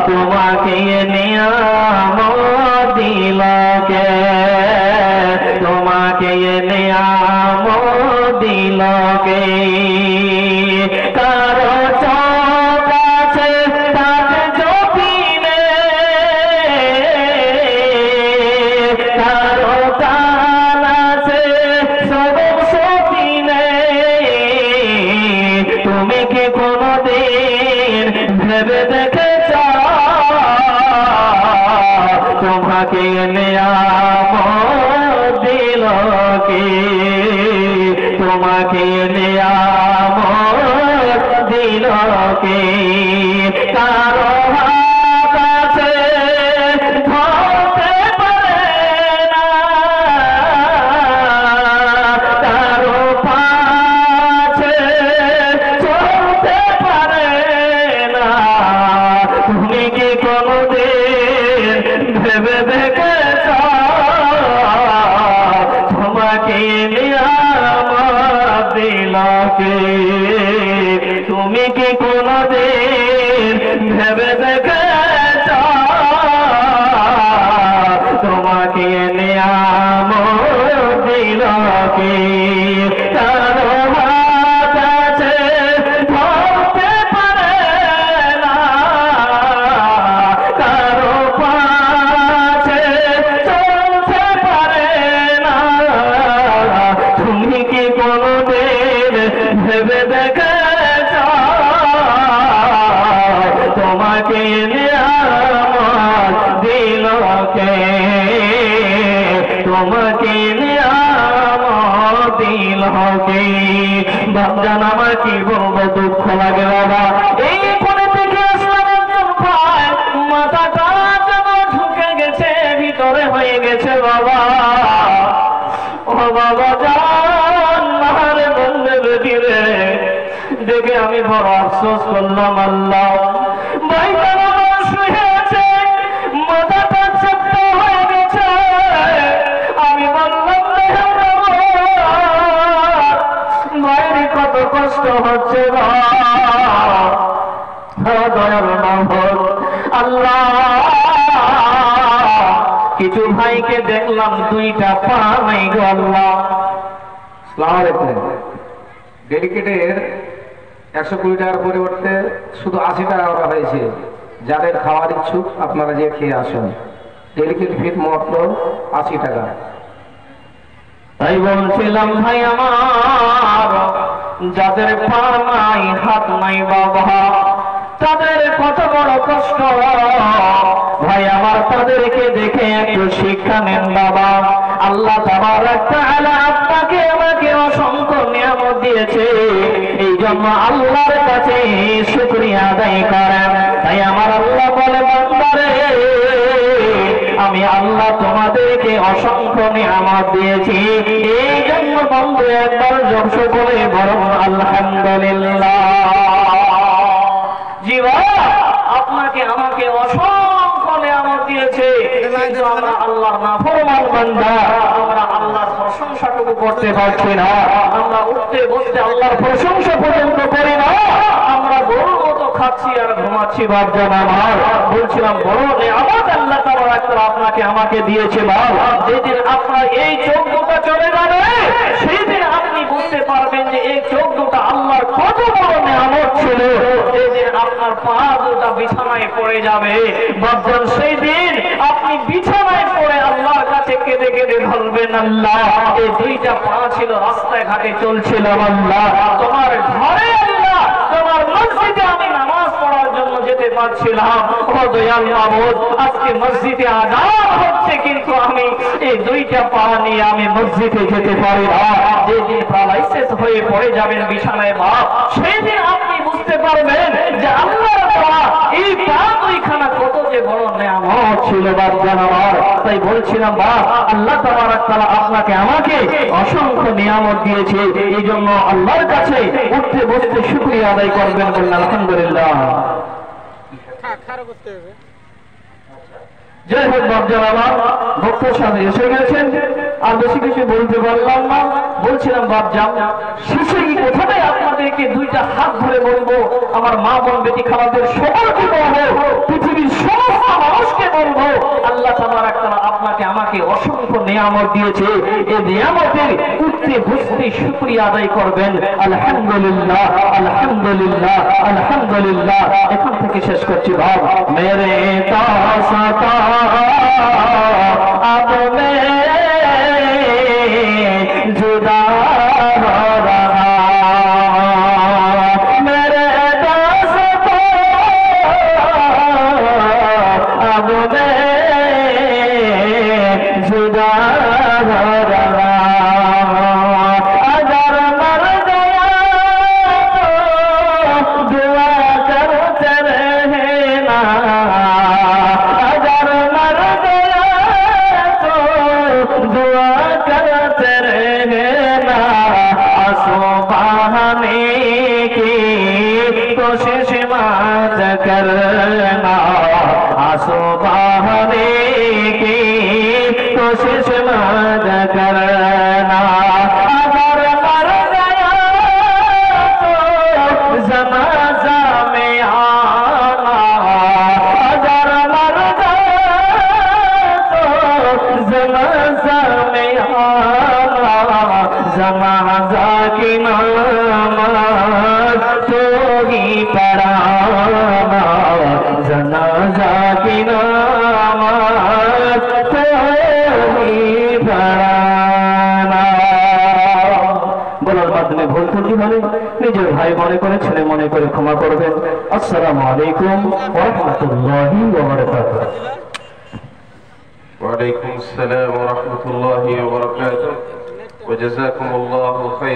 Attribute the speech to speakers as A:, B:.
A: তোমাকে নিয়ামত দিল কে? তোমাকে নিয়ামত দিল কে? কারো চোখ আছে তার জপিনে, কারো কান আছে সরব সপিনে। তুমি কি কোনদিন ভেবে দেখেছ তোমাকে নিয়ামত দিল কে? তোমাকে নিয়ামত দিল কে? কারো হাত আছে ধরতে পারে না, কারো পা আছে চলতে পারে না। তুমি কি কোনদিন ভেবে দেখেছ তোমাকে নিয়ামত দিল কে? তুমি কি কোনদিন ভেবে দেখেছ তোমাকে নিয়ামত দিল কে? কারো হাত আছে ধরতে পারে না, কারো পা আছে চলতে পারে না। তুমি কি কোনদিন ভেবে দেখেছ তোমাকে নিয়ামত দিল কে? তোমাকে নিয়ামত দিল কে? বাপজান আমার কি বলবো, দুঃখ লাগে বাবা। এই কোণে থেকে আসলাম একজন ভাই, মাথাটা যেন ঢুকে গেছে ভিতরে হয়ে গেছে বাবা। ও বাবা জান মারে বন্ধের দিলে দেখে আমি বড় আফসোস করলাম। আল্লাহ ভাইটা আমার শুয়ে আছে, মাথাটা চেপ্টা হয়ে গেছে। আমি বললাম ভাইয়ের কত কষ্ট হচ্ছে দয়াল মাহবুব আল্লাহ। কিছু ভাইকে দেখলাম দুইটা পা নাই গো আল্লাহ।
B: আসসালামু আলাইকুম। ডেডিকেটের 120 টাকার পরিবর্তে শুধু 80 টাকা করা হয়েছে। যাদের খাওয়ার ইচ্ছুক আপনারা যে খেয়ে আসুন। ডেডিকেট ফিট মাত্র 80 টাকা।
A: তাই বলছিলাম ভাই আমার, যাদের পা নাই হাত নাই বাবা, তাদের কত বড় কষ্ট ভাই আমার। তাদেরকে দেখে একটু শিক্ষা নেন বাবা। আল্লাহ তাবারক তাআলা আপনাকে আমাকে অসংখ্য নিয়ামত দিয়েছে, এই জন্য আল্লাহর কাছে শুকরিয়া আদায় করেন। তাই আমার আল্লাহ বলে বান্দারে আমি আল্লাহ তোমাদেরকে অসংখ্য নিয়ামত দিয়েছি, এই জন্য বন্ধু একবার জোর করে বরং আলহামদুলিল্লাহ। জীবন আপনাকে আমাকে অসংখ্য নিয়ামত দিয়েছে, কিন্তু আমরা আল্লাহর নাফরমান বান্দা, আমরা আল্লাহর প্রশংসাটুকু করতে পারছি না। আমরা উঠতে বসতে আল্লাহর প্রশংসা পর্যন্ত করি না। আমরা বড় মতো খাচ্ছি আর ঘুমাচ্ছি। বাপজান আমার বলছিলাম বড় নিয়ামত আল্লাহ তাবারক তাআলা আপনাকে আমাকে দিয়েছে বাপ। যেদিন আপনার এই চোখ দুটো চলে যাবে সেই দিন আপনি বুঝতে পারবেন যে এই চোখ দুটো আল্লাহর কত বড় নিয়ামত ছিল। যেদিন আপনার পা দুটো বিছানায় পড়ে যাবে বাপজান, সেই দিন আপনি বিছানায় পড়ে আল্লাহর কাছে কেঁদে কেঁদে বলবেন আল্লাহ এই দুইটা পা ছিল রাস্তায় ঘাটে চলছিলাম আল্লাহ, তোমার ঘরে আল্লাহ তোমার মসজিদে আমি নামাজ পড়ার জন্য যেতে পারছিলাম। ও দয়াল মাবুদ, আজকে মসজিদে আযান হচ্ছে কিন্তু আমি এই দুইটা পা নিয়ে আমি মসজিদে যেতে পারি না। যেদিন প্যারালাইসিস হয়ে পড়ে যাবেন বিছানায় বাপ, সেই দিন আপনি বুঝতে পারবেন যে আল্লাহর পা এই পা দুইখানা কত যে বড় নিয়ামত ছিল বাপজান আমার। তাই বলছিলাম বাপ আল্লাহ তাবারক তাআলা আপনাকে আমাকে অসংখ্য নিয়ামত দিয়েছে, এই জন্য আল্লাহর কাছে উঠতে বসতে শুকরিয়া আদায় করবেন। বলুন আলহামদুলিল্লাহ। জয় হোক বাপজান আমার, বক্তার সামনে এসে গেছেন, আর বেশি কিছু বলতে পারলাম না। বলছিলাম বাপজান শেষে এই কথাটাই আপনাদেরকে দুইটা হাত ধরে বলবো, আমার মা বোন বেটি খালাদের সকলকে বলবো, পৃথিবীর নিয়ামত দিয়েছে, এই নিয়ামতের উঠতে বসতে শুকরিয়া আদায় করবেন। আলহামদুলিল্লাহ, আলহামদুলিল্লাহ, আলহামদুলিল্লাহ। এখান থেকে শেষ করছি ভাব। মেরে তাসাতা আব মে जुदा हो रहा, मेरे दोस्तों अब मैं जुदा हो रहा, अगर मर गया तो दुआ करते रहना, अगर मर गया तो दुआ करते रहना, आंसू बहाने की कोशिश मत करना, आंसू बहाने की कोशिश मत करना, अगर मर गया तो जनाजा में आना, अगर मर गया तो जनाजा में आना, जनाजा की नमाज तो ही पढ़ाना, जनाजा की नमाज तो ही पढ़ाना। বলার মাধ্যমে ভুল ত্রুটি হলে নিজের ভাই মনে করে ছেলে মনে করে ক্ষমা করবেন। আসসালামু আলাইকুম ওয়া রাহমাতুল্লাহি ওয়া বারাকাতুহু।
C: وعليكم السلام ورحمة الله وبركاته وجزاكم الله خيرا